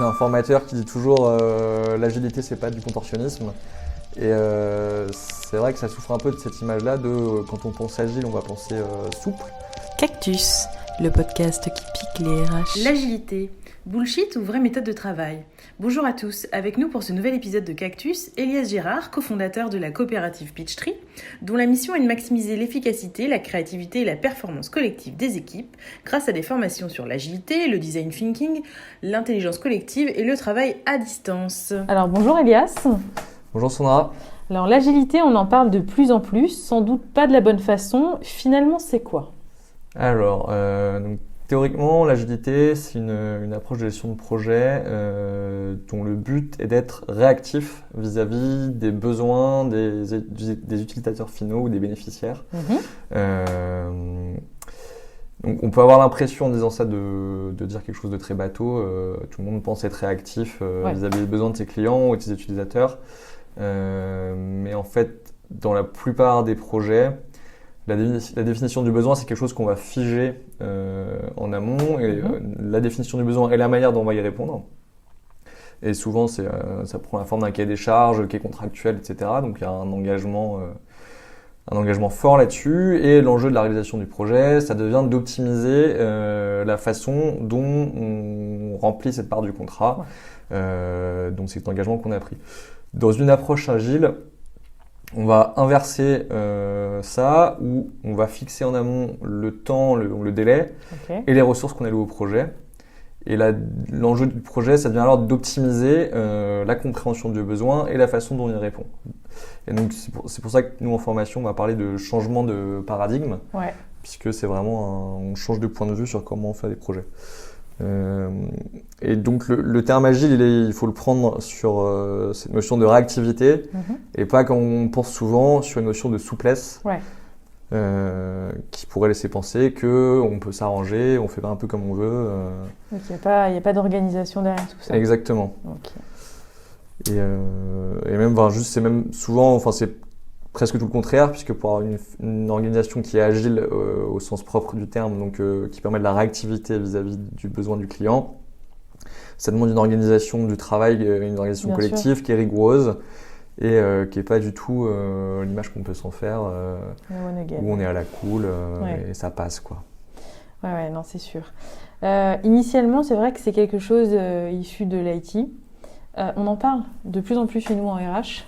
un formateur qui dit toujours l'agilité c'est pas du contorsionnisme. Et c'est vrai que ça souffre un peu de cette image-là de quand on pense agile, on va penser souple. Cactus, le podcast qui pique les RH. L'agilité, bullshit ou vraie méthode de travail? Bonjour à tous, avec nous pour ce nouvel épisode de Cactus, Elias Girard, cofondateur de la coopérative Peachtree, dont la mission est de maximiser l'efficacité, la créativité et la performance collective des équipes grâce à des formations sur l'agilité, le design thinking, l'intelligence collective et le travail à distance. Alors bonjour Elias. Bonjour Sandra. Alors l'agilité, on en parle de plus en plus, sans doute pas de la bonne façon. Finalement, c'est quoi? Alors, donc, théoriquement, l'agilité, c'est une approche de gestion de projet dont le but est d'être réactif vis-à-vis des besoins des utilisateurs finaux ou des bénéficiaires. Donc, on peut avoir l'impression en disant ça de dire quelque chose de très bateau. Tout le monde pense être réactif vis-à-vis des besoins de ses clients ou de ses utilisateurs. Mais en fait, dans la plupart des projets, la définition du besoin, c'est quelque chose qu'on va figer en amont, et la définition du besoin et la manière dont on va y répondre. Et souvent, ça prend la forme d'un cahier des charges qui est contractuel, etc. Donc il y a un engagement fort là-dessus. Et l'enjeu de la réalisation du projet, ça devient d'optimiser la façon dont on remplit cette part du contrat. Donc c'est un engagement qu'on a pris. Dans une approche agile, on va inverser ça, où on va fixer en amont le temps, le délai et les ressources qu'on alloue au projet. Et là, l'enjeu du projet, ça devient alors d'optimiser la compréhension du besoin et la façon dont il répond. Et donc, c'est pour ça que nous, en formation, on va parler de changement de paradigme, puisque c'est vraiment on change de point de vue sur comment on fait des projets. Et donc le terme agile, il faut le prendre sur cette notion de réactivité et pas, comme on pense souvent, sur une notion de souplesse qui pourrait laisser penser qu'on peut s'arranger, on fait pas un peu comme on veut. Donc il n'y a pas d'organisation derrière tout ça. Exactement. Okay. Et même, c'est même souvent, c'est presque tout le contraire, puisque pour avoir une organisation qui est agile au sens propre du terme, donc qui permet de la réactivité vis-à-vis du besoin du client, ça demande une organisation du travail, une organisation collective qui est rigoureuse et qui n'est pas du tout l'image qu'on peut s'en faire, où on est à la cool et ça passe, quoi. Ouais, non, c'est sûr. Initialement, c'est vrai que c'est quelque chose issu de l'IT. On en parle de plus en plus chez nous en RH.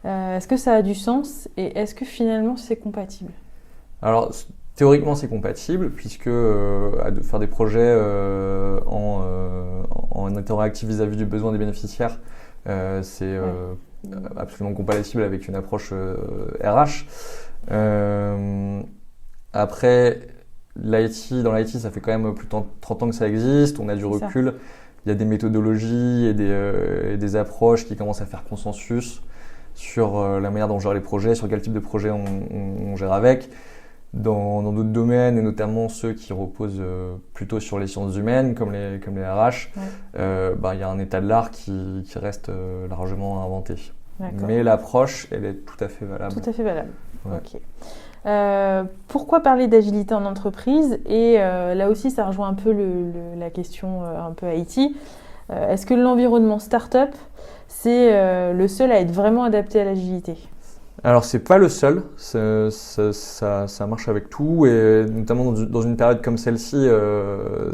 Est-ce que ça a du sens et est-ce que finalement c'est compatible? Alors, théoriquement c'est compatible, puisque faire des projets en étant réactif vis-à-vis du besoin des bénéficiaires, c'est absolument compatible avec une approche RH. Après, dans l'IT, ça fait quand même plus de 30 ans que ça existe, on a du recul, il y a des méthodologies et des approches qui commencent à faire consensus sur la manière dont on gère les projets, sur quel type de projet on gère avec. Dans d'autres domaines, et notamment ceux qui reposent plutôt sur les sciences humaines, comme les RH, y a un état de l'art qui reste largement à inventer. D'accord. Mais l'approche, elle est tout à fait valable. Tout à fait valable. Ouais. Ok. Pourquoi parler d'agilité en entreprise? Et là aussi, ça rejoint un peu la question un peu IT. Est-ce que l'environnement start-up, c'est le seul à être vraiment adapté à l'agilité? Alors, c'est pas le seul, ça marche avec tout, et notamment dans une période comme celle-ci,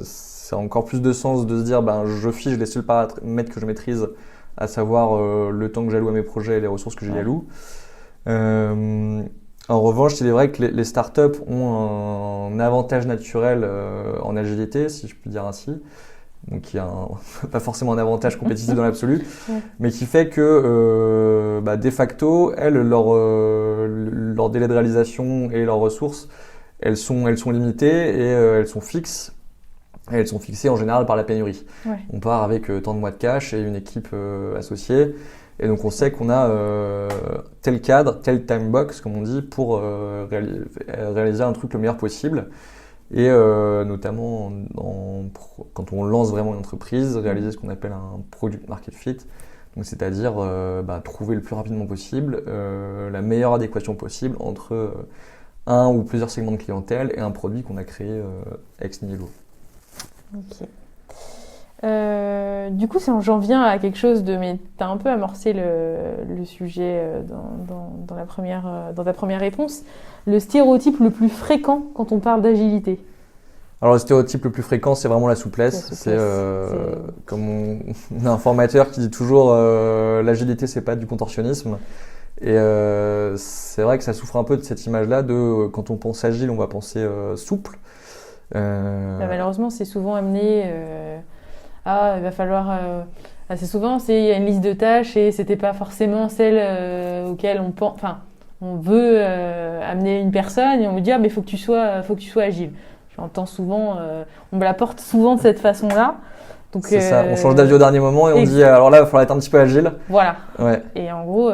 ça a encore plus de sens de se dire je fige les seuls paramètres que je maîtrise, à savoir le temps que j'alloue à mes projets et les ressources que j'y alloue. En revanche, c'est vrai que les startups ont un avantage naturel en agilité, si je puis dire ainsi. Donc qui a pas forcément un avantage compétitif dans l'absolu, mais qui fait que de facto, leur délai de réalisation et leurs ressources, elles sont limitées et elles sont fixes. Et elles sont fixées en général par la pénurie. On part avec tant de mois de cash et une équipe associée, et donc on sait qu'on a tel cadre, tel time box comme on dit, pour réaliser un truc le meilleur possible. Et notamment quand on lance vraiment une entreprise, réaliser ce qu'on appelle un product market fit, donc c'est-à-dire trouver le plus rapidement possible la meilleure adéquation possible entre un ou plusieurs segments de clientèle et un produit qu'on a créé ex nihilo. Ok. Du coup, j'en viens à quelque chose mais tu as un peu amorcé le sujet dans ta première réponse. Le stéréotype le plus fréquent quand on parle d'agilité. Alors le stéréotype le plus fréquent, c'est vraiment la souplesse. C'est comme on a un formateur qui dit toujours l'agilité, c'est pas du contorsionnisme. Et c'est vrai que ça souffre un peu de cette image-là de quand on pense agile, on va penser souple. Malheureusement, c'est souvent amené il va falloir. Assez souvent, il y a une liste de tâches et c'était pas forcément celle auquel on pense. Enfin, on veut amener une personne et on veut dire, mais faut que tu sois agile. J'entends souvent, on me la porte souvent de cette façon-là. Donc, c'est ça, on change d'avis au dernier moment et on dit alors là, il va falloir être un petit peu agile. Voilà. Ouais. Et en gros,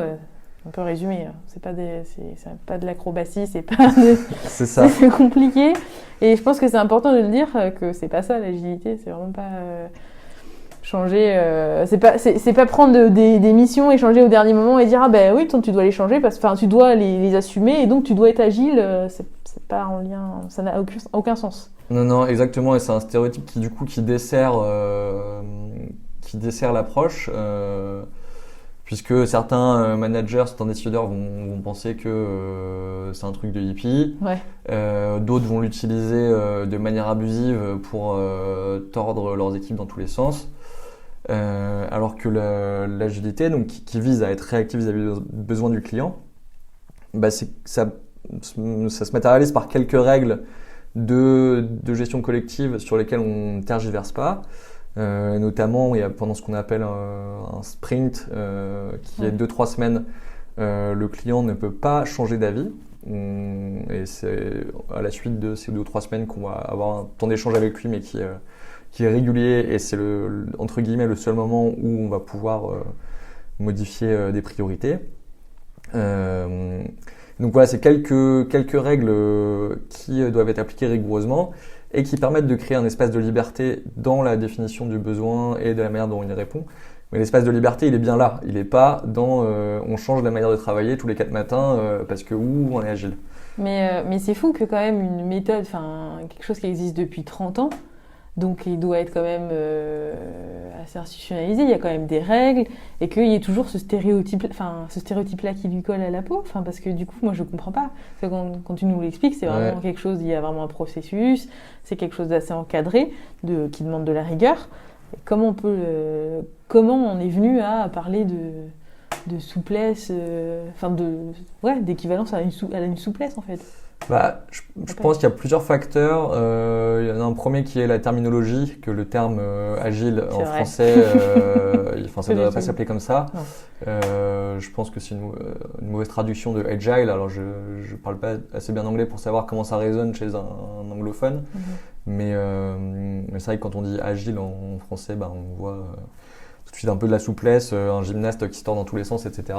on peut résumer, c'est pas de l'acrobatie, c'est pas de... C'est ça. C'est compliqué. Et je pense que c'est important de le dire que c'est pas ça l'agilité, c'est vraiment pas changer. C'est pas prendre des missions et changer au dernier moment et dire ah ben oui, tu dois les changer tu dois les assumer et donc tu dois être agile. C'est pas en lien, ça n'a aucun sens. Non, exactement, et c'est un stéréotype qui dessert l'approche, puisque certains managers, certains décideurs vont penser que c'est un truc de hippie, ouais. D'autres vont l'utiliser de manière abusive pour tordre leurs équipes dans tous les sens, alors que l'agilité, donc qui vise à être réactif vis-à-vis des besoins du client, ça se matérialise par quelques règles de gestion collective sur lesquelles on ne tergiverse pas. Notamment, il y a pendant ce qu'on appelle un sprint qui est 2-3 semaines, le client ne peut pas changer d'avis. Et c'est à la suite de ces 2 ou 3 semaines qu'on va avoir un temps d'échange avec lui, mais qui est régulier, et c'est entre guillemets le seul moment où on va pouvoir modifier des priorités. Donc voilà, c'est quelques règles qui doivent être appliquées rigoureusement et qui permettent de créer un espace de liberté dans la définition du besoin et de la manière dont il répond. Mais l'espace de liberté, il est bien là. Il n'est pas dans on change la manière de travailler tous les 4 matins parce que on est agile. Mais c'est fou que quand même une méthode, quelque chose qui existe depuis 30 ans, donc il doit être quand même assez institutionnalisé, il y a quand même des règles, et qu'il y ait toujours ce stéréotype-là qui lui colle à la peau, parce que du coup, moi je comprends pas. Quand tu nous l'expliques, c'est vraiment quelque chose, il y a vraiment un processus, c'est quelque chose d'assez encadré, qui demande de la rigueur. Et comment on est venu à parler de souplesse, d'équivalence à une souplesse en fait? Je pense qu'il y a plusieurs facteurs. Il y en a un premier qui est la terminologie, que le terme agile en français, ça ne devrait pas s'appeler comme ça. Je pense que c'est une mauvaise traduction de agile. Alors je parle pas assez bien anglais pour savoir comment ça résonne chez un anglophone. Mais c'est vrai que quand on dit agile en français, on voit tout de suite un peu de la souplesse, un gymnaste qui se tord dans tous les sens, etc.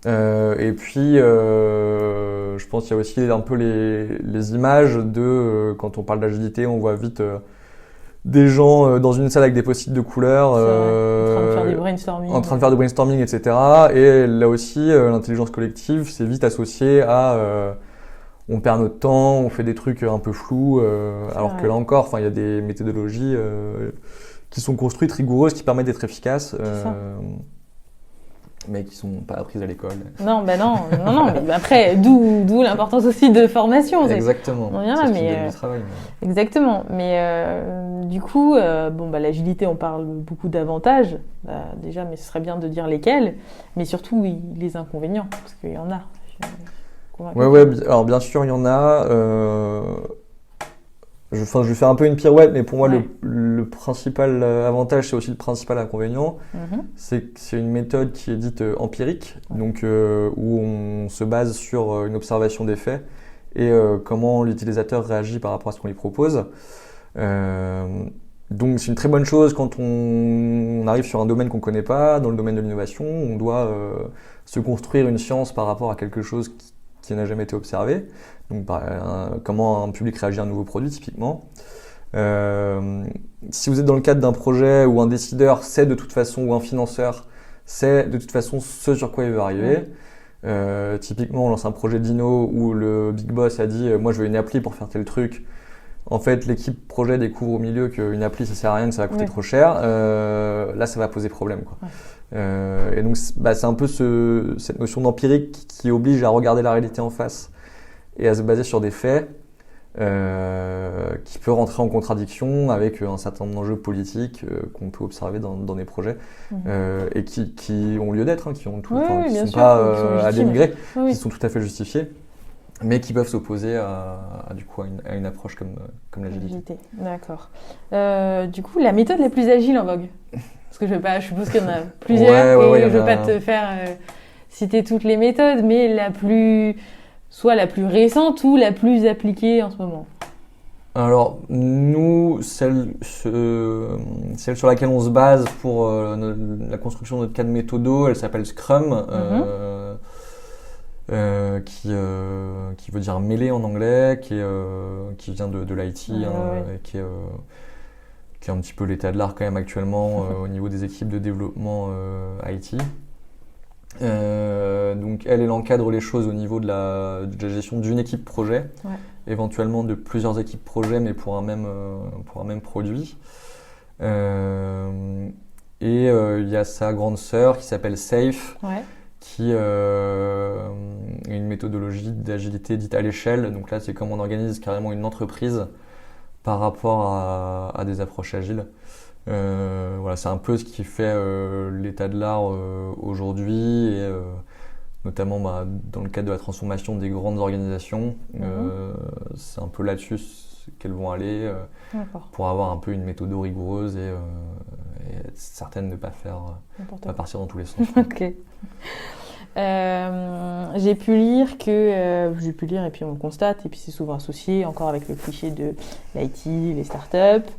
Et puis, je pense qu'il y a aussi un peu les images de quand on parle d'agilité, on voit vite des gens dans une salle avec des post-it de couleurs, en train de faire du brainstorming, etc. Et là aussi, l'intelligence collective, c'est vite associé à on perd notre temps, on fait des trucs un peu flous, alors que là encore, il y a des méthodologies qui sont construites, rigoureuses, qui permettent d'être efficaces. Mais qui sont pas apprises à l'école. Non, mais après, d'où l'importance aussi de formation. Exactement. On vient là, du travail. Exactement. Mais du coup, l'agilité, on parle beaucoup d'avantages, déjà, mais ce serait bien de dire lesquels, mais surtout les inconvénients, parce qu'il y en a. Alors bien sûr, il y en a. Je vais faire un peu une pirouette, mais pour moi, le principal avantage, c'est aussi le principal inconvénient. C'est que c'est une méthode qui est dite empirique, donc où on se base sur une observation des faits et comment l'utilisateur réagit par rapport à ce qu'on lui propose. Donc c'est une très bonne chose quand on arrive sur un domaine qu'on ne connaît pas, dans le domaine de l'innovation, on doit se construire une science par rapport à quelque chose qui n'a jamais été observé. Donc, comment un public réagit à un nouveau produit, typiquement. Si vous êtes dans le cadre d'un projet où un décideur sait de toute façon, ou un financeur sait de toute façon ce sur quoi il veut arriver, typiquement on lance un projet d'Inno où le big boss a dit moi je veux une appli pour faire tel truc, en fait, l'équipe projet découvre au milieu qu'une appli, ça sert à rien, que ça va coûter trop cher. Là, ça va poser problème, quoi. Et donc, c'est un peu cette notion d'empirique qui oblige à regarder la réalité en face et à se baser sur des faits, qui peut rentrer en contradiction avec un certain nombre d'enjeux politiques qu'on peut observer dans des projets, et qui ont lieu d'être, qui ont qui ne sont pas à dénigrer, qui sont tout à fait justifiés, mais qui peuvent s'opposer à une approche comme l'agilité. D'accord. Du coup, la méthode la plus agile en vogue, parce que je suppose qu'il y en a plusieurs, et je ne veux pas te faire citer toutes les méthodes, mais soit la plus récente ou la plus appliquée en ce moment. Alors, nous, celle sur laquelle on se base pour la construction de notre cadre méthodo, elle s'appelle Scrum, qui veut dire mêlée en anglais, qui vient de l'IT, et qui est un petit peu l'état de l'art quand même actuellement au niveau des équipes de développement IT. Donc elle encadre les choses au niveau de la gestion d'une équipe projet, éventuellement de plusieurs équipes projet, mais pour un même produit. Et il y a sa grande sœur qui s'appelle SAFe, qui est une méthodologie d'agilité dite à l'échelle. Donc là, c'est comme on organise carrément une entreprise par rapport à des approches agiles. C'est un peu ce qui fait l'état de l'art aujourd'hui, et notamment dans le cadre de la transformation des grandes organisations. C'est un peu là-dessus qu'elles vont aller pour avoir un peu une méthode rigoureuse et être certaine de ne pas partir dans tous les sens. Ok. J'ai pu lire et puis on le constate, et puis c'est souvent associé encore avec le cliché de l'IT, les startups.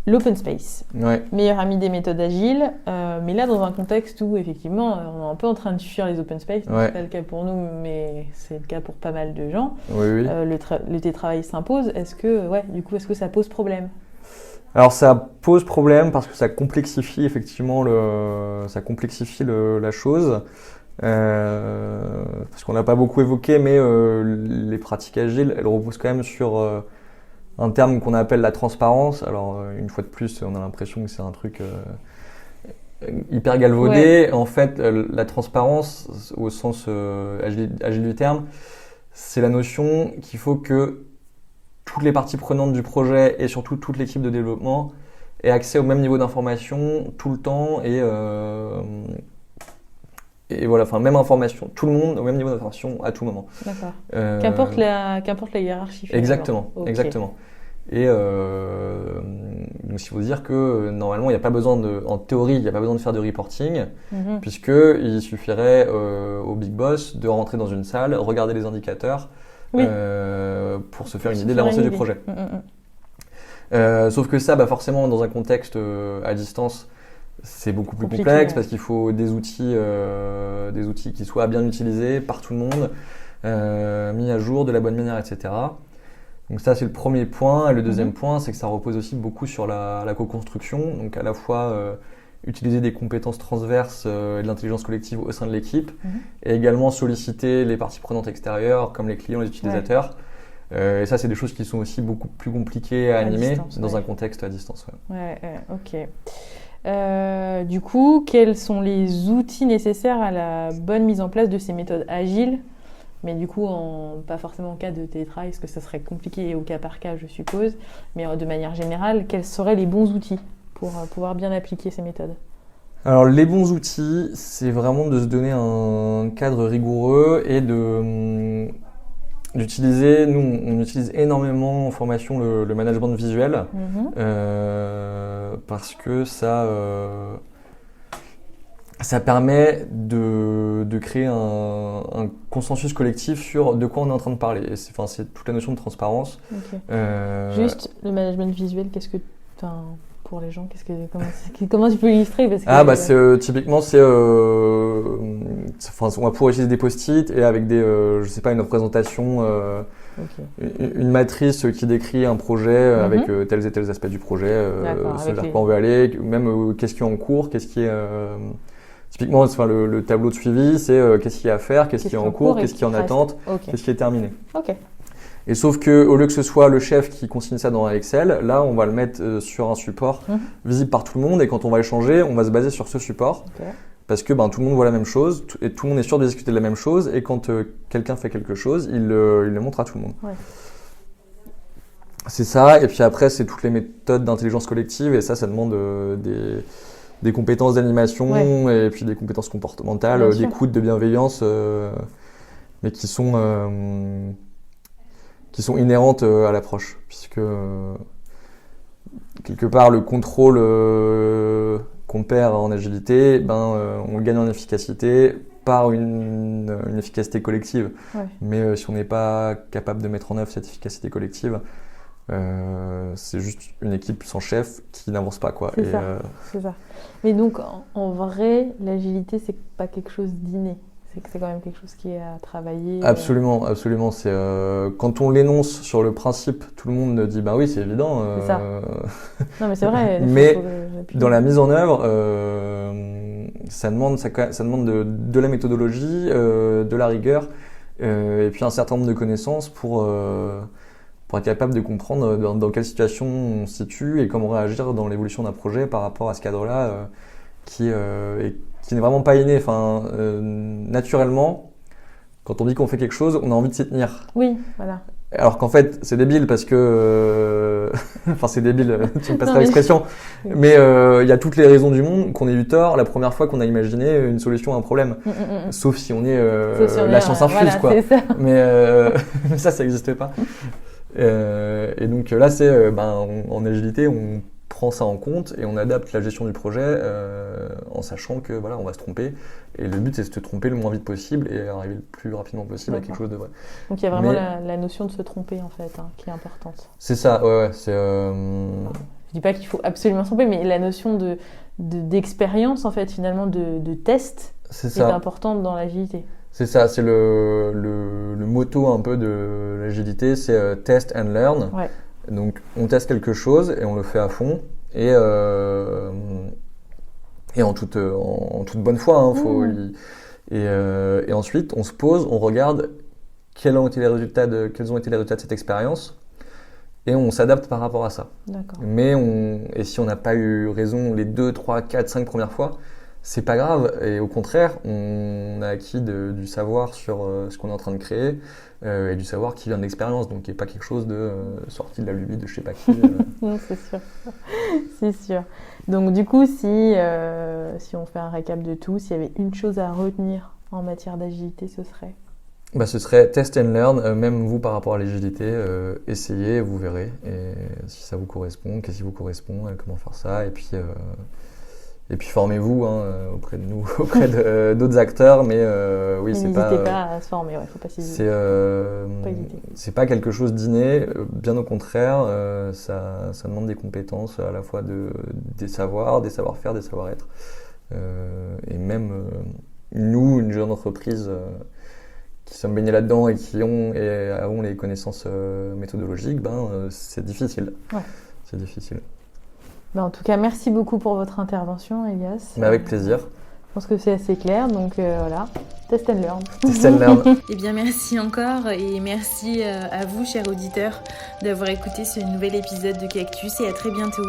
L'open space, meilleur ami des méthodes agiles, mais là dans un contexte où effectivement on est un peu en train de fuir les open space, c'est pas le cas pour nous, mais c'est le cas pour pas mal de gens. Le télétravail s'impose. Est-ce que ça pose problème? Alors ça pose problème parce que ça complexifie effectivement la chose. Parce qu'on n'a pas beaucoup évoqué, mais les pratiques agiles, elles reposent quand même sur un terme qu'on appelle la transparence. Alors une fois de plus, on a l'impression que c'est un truc hyper galvaudé. En fait, la transparence, au sens agile du terme, c'est la notion qu'il faut que toutes les parties prenantes du projet et surtout toute l'équipe de développement aient accès au même niveau d'information tout le temps, et voilà, même information, tout le monde au même niveau d'information à tout moment. D'accord. Qu'importe la hiérarchie. Exactement, exactement. Et donc il faut dire que normalement, en théorie, il n'y a pas besoin de faire de reporting, puisqu'il suffirait au big boss de rentrer dans une salle, regarder les indicateurs pour se faire une idée de l'avancée du projet. Sauf que ça, forcément, dans un contexte à distance, c'est beaucoup plus complexe, parce qu'il faut des outils qui soient bien utilisés par tout le monde, mis à jour de la bonne manière, etc. Donc ça, c'est le premier point. Et le deuxième point, c'est que ça repose aussi beaucoup sur la co-construction. Donc à la fois utiliser des compétences transverses et de l'intelligence collective au sein de l'équipe, et également solliciter les parties prenantes extérieures, comme les clients, les utilisateurs. Et ça, c'est des choses qui sont aussi beaucoup plus compliquées à animer dans un contexte à distance. Ok. Du coup, quels sont les outils nécessaires à la bonne mise en place de ces méthodes agiles? Mais du coup, pas forcément en cas de télétravail, parce que ça serait compliqué au cas par cas, je suppose. Mais de manière générale, quels seraient les bons outils pour pouvoir bien appliquer ces méthodes? Alors, les bons outils, c'est vraiment de se donner un cadre rigoureux et d'utiliser, nous on utilise énormément en formation le management visuel, parce que ça permet de créer un consensus collectif sur de quoi on est en train de parler. Et c'est toute la notion de transparence. Juste le management visuel, pour les gens, comment tu peux illustrer, parce que, typiquement on va pouvoir utiliser des post-it et avec une représentation, une matrice qui décrit un projet avec tels et tels aspects du projet, vers quoi on veut aller, même qu'est-ce qui est en cours, qu'est-ce qui est typiquement le tableau de suivi, c'est qu'est-ce qu'il y a à faire, qu'est-ce qui est en cours, qu'est-ce qui est en attente, qu'est-ce qui est terminé. Et sauf que au lieu que ce soit le chef qui consigne ça dans Excel, là on va le mettre sur un support visible par tout le monde et quand on va échanger, on va se baser sur ce support. Okay. Parce que tout le monde voit la même chose et tout le monde est sûr de discuter de la même chose et quand quelqu'un fait quelque chose, il le montre à tout le monde. Ouais. C'est ça, et puis après c'est toutes les méthodes d'intelligence collective et ça demande des compétences d'animation et puis des compétences comportementales, d'écoute, de bienveillance, mais qui sont inhérentes à l'approche, puisque quelque part le contrôle qu'on perd en agilité, on le gagne en efficacité par une efficacité collective. Ouais. Mais si on n'est pas capable de mettre en œuvre cette efficacité collective, c'est juste une équipe sans chef qui n'avance pas, quoi. C'est ça. Mais donc en vrai, l'agilité c'est pas quelque chose d'inné. C'est quand même quelque chose qui est à travailler. Absolument. C'est quand on l'énonce sur le principe, tout le monde dit oui, c'est évident. C'est ça. Non mais c'est vrai. Mais dans la mise en œuvre, ça demande de la méthodologie, de la rigueur, et puis un certain nombre de connaissances pour être capable de comprendre dans quelle situation on se situe et comment réagir dans l'évolution d'un projet par rapport à ce cadre-là qui n'est vraiment pas inné. Naturellement, quand on dit qu'on fait quelque chose, on a envie de s'y tenir. Oui, voilà. Alors qu'en fait, c'est débile parce que... c'est débile, tu me passeras l'expression. Mais il y a toutes les raisons du monde qu'on ait eu tort la première fois qu'on a imaginé une solution à un problème. Sauf si on est la science infuse, quoi. C'est ça. Mais ça n'existe pas. Et donc là, c'est en agilité, on prend ça en compte et on adapte la gestion du projet en sachant que on va se tromper. Et le but, c'est de se tromper le moins vite possible et arriver le plus rapidement possible à quelque chose de vrai. Donc il y a vraiment la notion de se tromper en fait, qui est importante. C'est ça, ouais. Je dis pas qu'il faut absolument se tromper, mais la notion d'expérience en fait, finalement, de test est importante dans l'agilité. C'est ça, c'est le motto un peu de l'agilité, c'est test and learn. Ouais. Donc on teste quelque chose et on le fait à fond et en toute bonne foi. Et ensuite on se pose, on regarde quels ont été les résultats de cette expérience et on s'adapte par rapport à ça. D'accord. Et si on n'a pas eu raison les 2, 3, 4, 5 premières fois, c'est pas grave, et au contraire, on a acquis du savoir sur ce qu'on est en train de créer et du savoir qui vient de l'expérience, donc qui n'est pas quelque chose de sorti de la lubie de je sais pas qui. Non, c'est sûr. C'est sûr. Donc du coup, si on fait un récap de tout, s'il y avait une chose à retenir en matière d'agilité, ce serait ce serait test and learn, même vous par rapport à l'agilité, essayez, vous verrez, et si ça vous correspond, qu'est-ce qui vous correspond, comment faire ça, et puis formez-vous auprès de nous, auprès d'autres acteurs, mais oui, c'est pas... N'hésitez pas à se former, faut pas s'hésiter. C'est pas quelque chose d'inné, bien au contraire, ça demande des compétences, à la fois des savoirs, des savoir-faire, des savoir-être. Et même nous, une jeune entreprise qui sommes baignés là-dedans et qui avons les connaissances méthodologiques, c'est difficile. Ouais. C'est difficile. En tout cas, merci beaucoup pour votre intervention, Elias. Avec plaisir. Je pense que c'est assez clair, donc voilà, test and learn. Test and learn. Eh bien, merci encore et merci à vous, chers auditeurs, d'avoir écouté ce nouvel épisode de Cactus et à très bientôt.